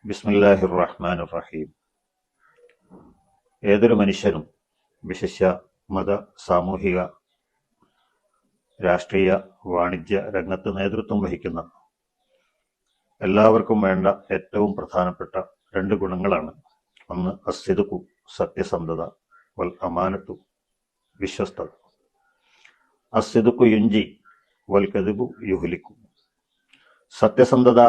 ബിസ്മില്ലാഹിർ റഹ്മാനിർ റഹീം. ഏതൊരു മനുഷ്യനും വിശിഷ്യ മത, സാമൂഹിക, രാഷ്ട്രീയ, വാണിജ്യ രംഗത്ത് നേതൃത്വം വഹിക്കുന്ന എല്ലാവർക്കും വേണ്ട ഏറ്റവും പ്രധാനപ്പെട്ട രണ്ട് ഗുണങ്ങളാണ്. ഒന്ന് അസ്സിദ്ഖു, സത്യസന്ധത, വൽ അമാനത്തു, വിശ്വസ്തത. അസ്സിദ്ഖു യുഞ്ചി വൽ കദിബു യുഹ്ലിക്കു. സത്യസന്ധത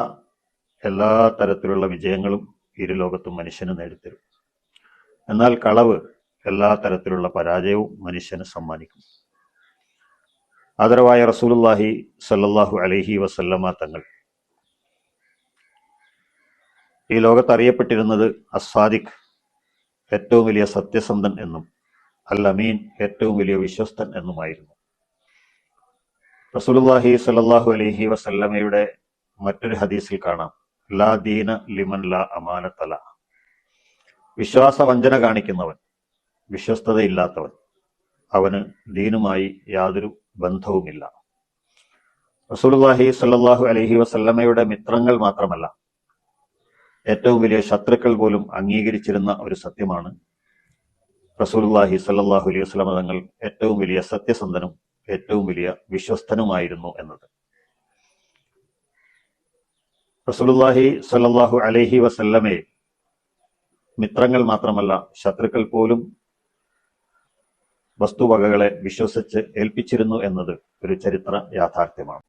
എല്ലാ തരത്തിലുള്ള വിജയങ്ങളും ഇരുലോകത്തും മനുഷ്യന് നേടിത്തരും. എന്നാൽ കളവ് എല്ലാ തരത്തിലുള്ള പരാജയവും മനുഷ്യന് സമ്മാനിക്കും. ആദരവായ റസൂലുള്ളാഹി സ്വല്ലല്ലാഹു അലൈഹി വസല്ലമ തങ്ങൾ ഈ ലോകത്ത് അറിയപ്പെട്ടിരുന്നത് അസ്സാദിഖ്, ഏറ്റവും വലിയ സത്യസന്ധൻ എന്നും, അൽ അമീൻ, ഏറ്റവും വലിയ വിശ്വസ്തൻ എന്നുമായിരുന്നു. റസൂലുള്ളാഹി സ്വല്ലല്ലാഹു അലൈഹി വസല്ലമയുടെ മറ്റൊരു ഹദീസിൽ കാണാം, ലാ ദീന ലിമൻ ലാ അമാനത്തല. വിശ്വാസവഞ്ചന കാണിക്കുന്നവൻ, വിശ്വസ്തതയില്ലാത്തവൻ, അവന് ദീനുമായി യാതൊരു ബന്ധവുമില്ല. റസൂലുള്ളാഹി സ്വല്ലല്ലാഹു അലൈഹി വസല്ലമയുടെ മിത്രങ്ങൾ മാത്രമല്ല, ഏറ്റവും വലിയ ശത്രുക്കൾ പോലും അംഗീകരിച്ചിരുന്ന ഒരു സത്യമാണ് റസൂലുള്ളാഹി സ്വല്ലല്ലാഹു അലൈഹി വസല്ലമ തങ്ങൾ ഏറ്റവും വലിയ സത്യസന്ധനും ഏറ്റവും വലിയ വിശ്വസ്തനുമായിരുന്നു എന്നത്. റസൂലുള്ളാഹി സ്വല്ലല്ലാഹു അലൈഹി വസല്ലമയെ മിത്രങ്ങൾ മാത്രമല്ല, ശത്രുക്കൾ പോലും വസ്തുവകകളെ വിശ്വസിച്ച് ഏൽപ്പിച്ചിരുന്നു എന്നത് ഒരു ചരിത്ര യാഥാർത്ഥ്യമാണ്.